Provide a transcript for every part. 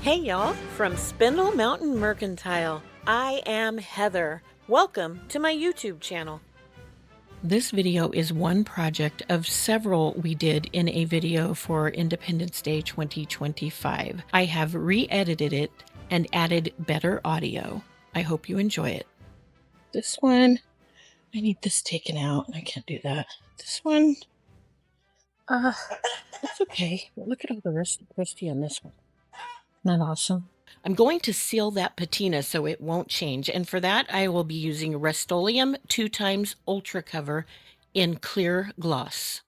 Hey y'all, from Spindle Mountain Mercantile. I am Heather. Welcome to my YouTube channel. This video is one project of several we did in a video for Independence Day 2025. I have re-edited it and added better audio. I hope you enjoy it. This one, I need this taken out. I can't do that. This one, that's okay. Look at all the rusty on this one. Isn't that awesome? I'm going to seal that patina so it won't change, and for that I will be using Rustoleum 2x Ultra Cover in clear gloss.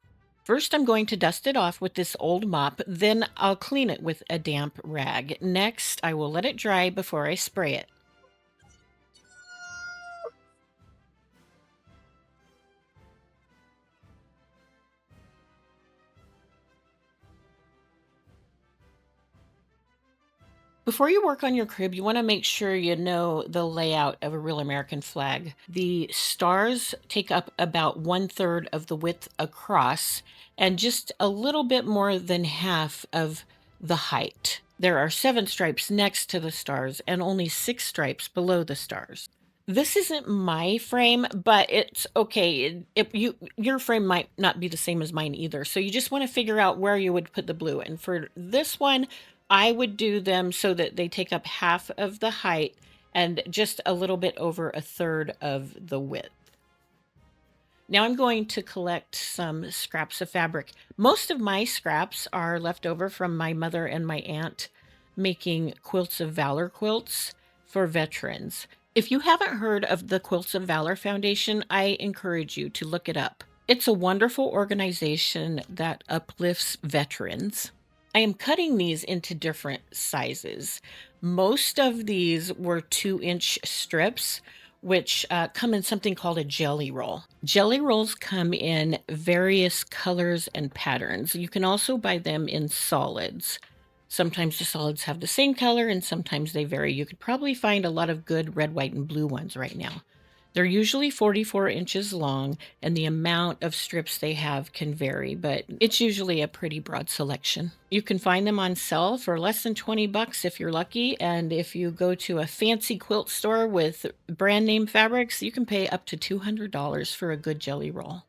First I'm going to dust it off with this old mop, then I'll clean it with a damp rag. Next I will let it dry before I spray it. Before you work on your crib, you want to make sure you know the layout of a real American flag. The stars take up about 1/3 of the width across and just a little bit more than half of the height. There are 7 stripes next to the stars and only 6 stripes below the stars. This isn't my frame, but it's okay. Your frame might not be the same as mine either. So you just want to figure out where you would put the blue. And for this one, I would do them so that they take up half of the height and just a little bit over 1/3 of the width. Now I'm going to collect some scraps of fabric. Most of my scraps are left over from my mother and my aunt making Quilts of Valor quilts for veterans. If you haven't heard of the Quilts of Valor Foundation, I encourage you to look it up. It's a wonderful organization that uplifts veterans. I am cutting these into different sizes. Most of these were 2-inch strips, which come in something called a jelly roll. Jelly rolls come in various colors and patterns. You can also buy them in solids. Sometimes the solids have the same color and sometimes they vary. You could probably find a lot of good red, white, and blue ones right now. They're usually 44 inches long, and the amount of strips they have can vary, but it's usually a pretty broad selection. You can find them on sale for less than 20 bucks if you're lucky, and if you go to a fancy quilt store with brand name fabrics, you can pay up to $200 for a good jelly roll.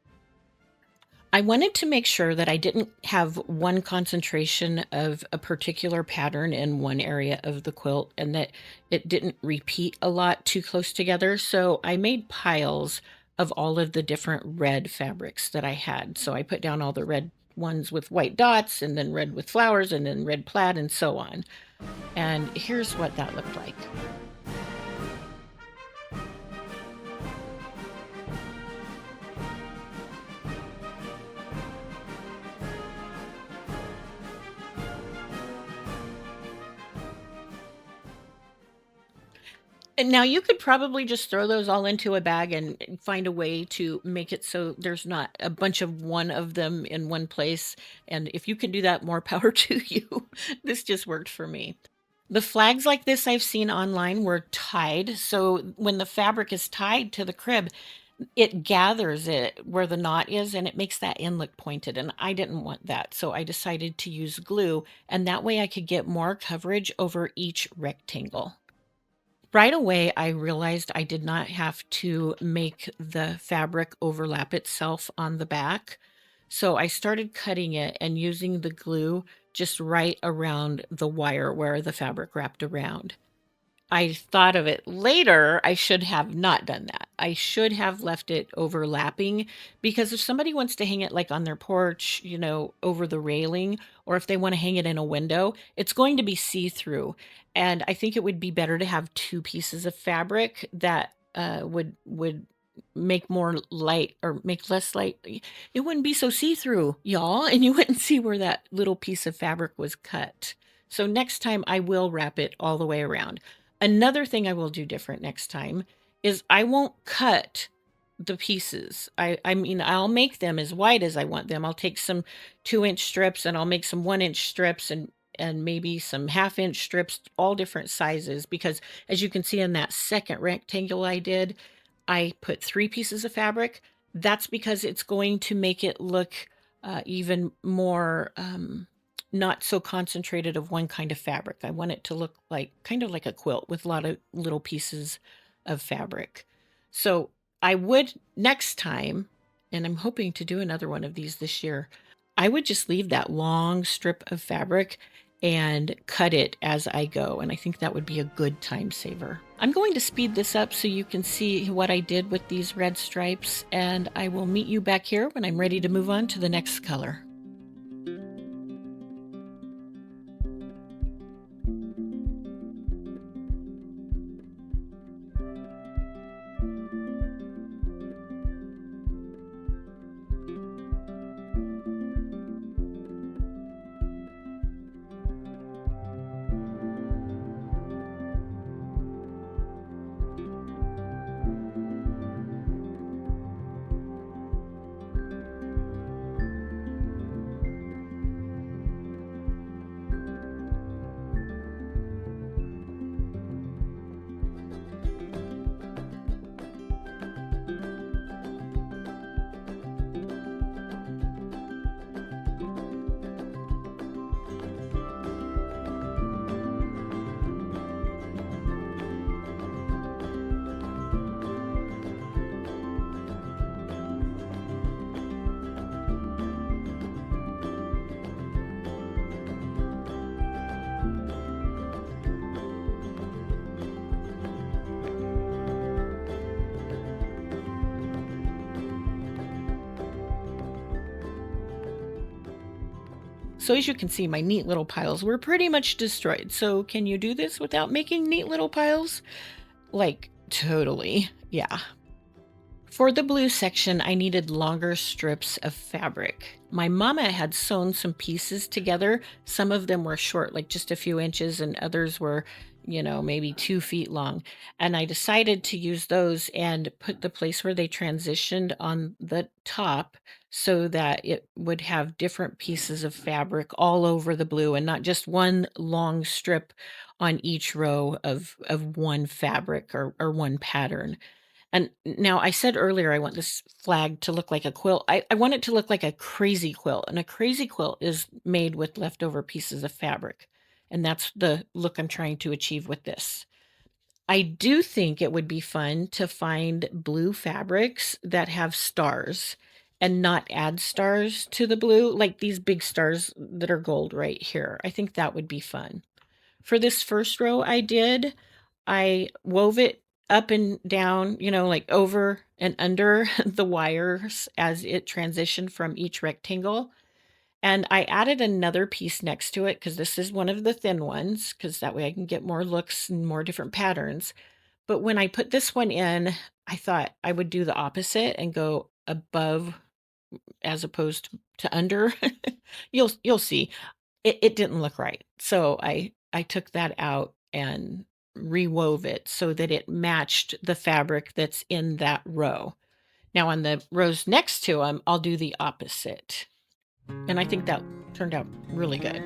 I wanted to make sure that I didn't have one concentration of a particular pattern in one area of the quilt and that it didn't repeat a lot too close together. So I made piles of all of the different red fabrics that I had. So I put down all the red ones with white dots and then red with flowers and then red plaid and so on. And here's what that looked like. And now you could probably just throw those all into a bag and find a way to make it so there's not a bunch of one of them in one place. And if you can do that, more power to you. This just worked for me. The flags like this I've seen online were tied. So when the fabric is tied to the crib, it gathers it where the knot is and it makes that end look pointed. And I didn't want that. So I decided to use glue. And that way I could get more coverage over each rectangle. Right away, I realized I did not have to make the fabric overlap itself on the back. So I started cutting it and using the glue just right around the wire where the fabric wrapped around. I thought of it later, I should have not done that. I should have left it overlapping because if somebody wants to hang it like on their porch, over the railing, or if they want to hang it in a window, it's going to be see-through. And I think it would be better to have 2 pieces of fabric that would make more light or make less light. It wouldn't be so see-through, y'all, and you wouldn't see where that little piece of fabric was cut. So next time I will wrap it all the way around. Another thing I will do different next time is I won't cut the pieces. I mean, I'll make them as wide as I want them. I'll take some 2-inch strips and I'll make some 1-inch strips and maybe some 1/2-inch strips, all different sizes, because as you can see in that second rectangle I did, I put 3 pieces of fabric. That's because it's going to make it look even more not so concentrated of one kind of fabric. I want it to look like kind of like a quilt with a lot of little pieces of fabric. So I would next time, and I'm hoping to do another one of these this year, I would just leave that long strip of fabric and cut it as I go. And I think that would be a good time saver. I'm going to speed this up so you can see what I did with these red stripes, and I will meet you back here when I'm ready to move on to the next color. So as you can see, my neat little piles were pretty much destroyed. So can you do this without making neat little piles? Like, totally. Yeah. For the blue section, I needed longer strips of fabric. My mama had sewn some pieces together. Some of them were short, like just a few inches, and others were, maybe 2 feet long. And I decided to use those and put the place where they transitioned on the top so that it would have different pieces of fabric all over the blue and not just one long strip on each row of one fabric or one pattern. And now I said earlier I want this flag to look like a quilt. I want it to look like a crazy quilt. And a crazy quilt is made with leftover pieces of fabric. And that's the look I'm trying to achieve with this. I do think it would be fun to find blue fabrics that have stars and not add stars to the blue, like these big stars that are gold right here. I think that would be fun. For this first row I wove it up and down, like over and under the wires as it transitioned from each rectangle. And I added another piece next to it because this is one of the thin ones, because that way I can get more looks and more different patterns. But when I put this one in, I thought I would do the opposite and go above as opposed to under. You'll see. It didn't look right. So I took that out and rewove it so that it matched the fabric that's in that row. Now on the rows next to them, I'll do the opposite. And I think that turned out really good.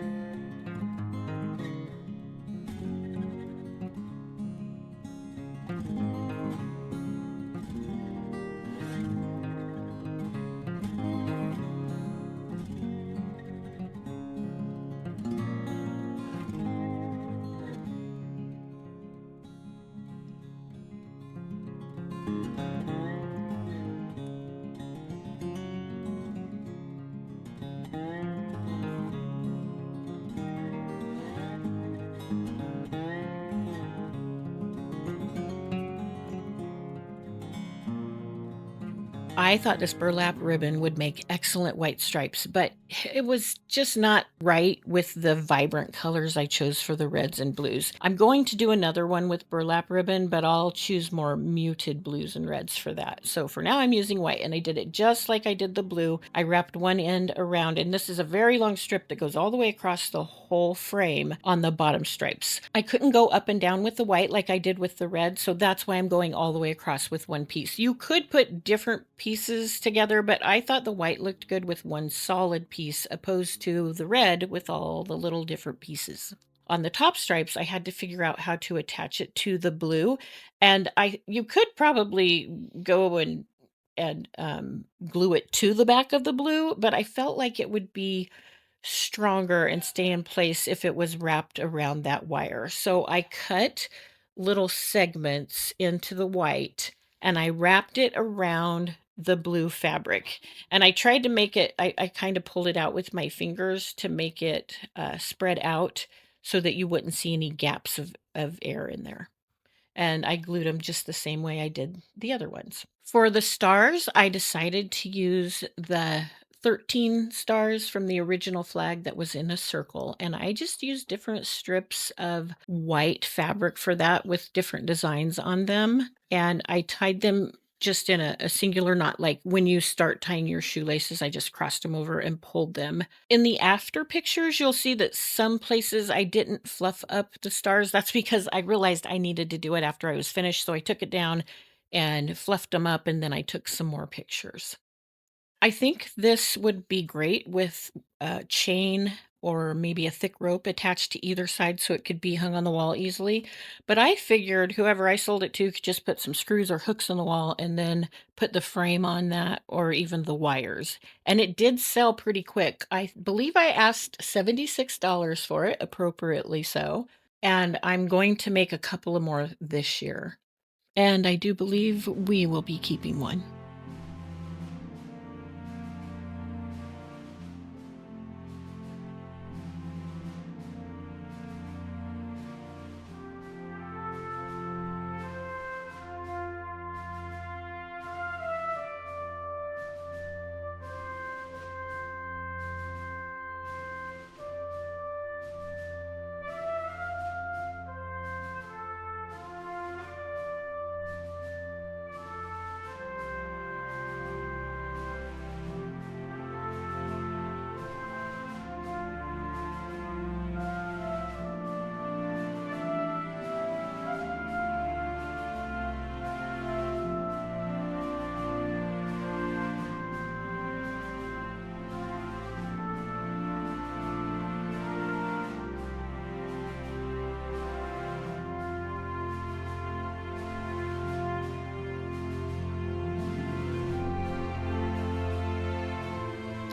I thought this burlap ribbon would make excellent white stripes, but it was just not right with the vibrant colors I chose for the reds and blues. I'm going to do another one with burlap ribbon, but I'll choose more muted blues and reds for that. So for now, I'm using white, and I did it just like I did the blue. I wrapped one end around, and this is a very long strip that goes all the way across the whole frame on the bottom stripes. I couldn't go up and down with the white like I did with the red, so that's why I'm going all the way across with one piece. You could put different pieces together, but I thought the white looked good with one solid piece opposed to the red with all the little different pieces. On the top stripes, I had to figure out how to attach it to the blue, and you could probably go and glue it to the back of the blue, but I felt like it would be stronger and stay in place if it was wrapped around that wire. So I cut little segments into the white and I wrapped it around the blue fabric. And I tried to make it, I kind of pulled it out with my fingers to make it spread out so that you wouldn't see any gaps of air in there. And I glued them just the same way I did the other ones. For the stars, I decided to use the 13 stars from the original flag that was in a circle, and I just used different strips of white fabric for that with different designs on them, and I tied them just in a singular knot. Like when you start tying your shoelaces, I just crossed them over and pulled them. In the after pictures, you'll see that some places I didn't fluff up the stars. That's because I realized I needed to do it after I was finished, so I took it down and fluffed them up, and then I took some more pictures. I think this would be great with a chain or maybe a thick rope attached to either side so it could be hung on the wall easily. But I figured whoever I sold it to could just put some screws or hooks on the wall and then put the frame on that or even the wires. And it did sell pretty quick. I believe I asked $76 for it, appropriately so. And I'm going to make a couple of more this year. And I do believe we will be keeping one.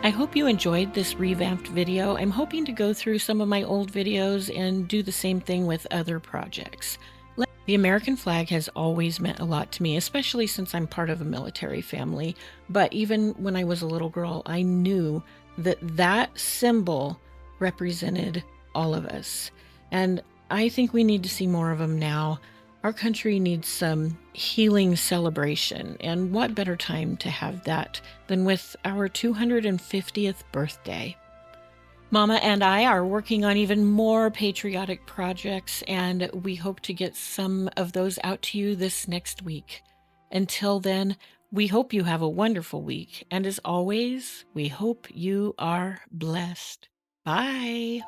I hope you enjoyed this revamped video. I'm hoping to go through some of my old videos and do the same thing with other projects. The American flag has always meant a lot to me, especially since I'm part of a military family. But even when I was a little girl, I knew that that symbol represented all of us. And I think we need to see more of them now. Our country needs some healing celebration, and what better time to have that than with our 250th birthday? Mama and I are working on even more patriotic projects, and we hope to get some of those out to you this next week. Until then, we hope you have a wonderful week, and as always, we hope you are blessed. Bye.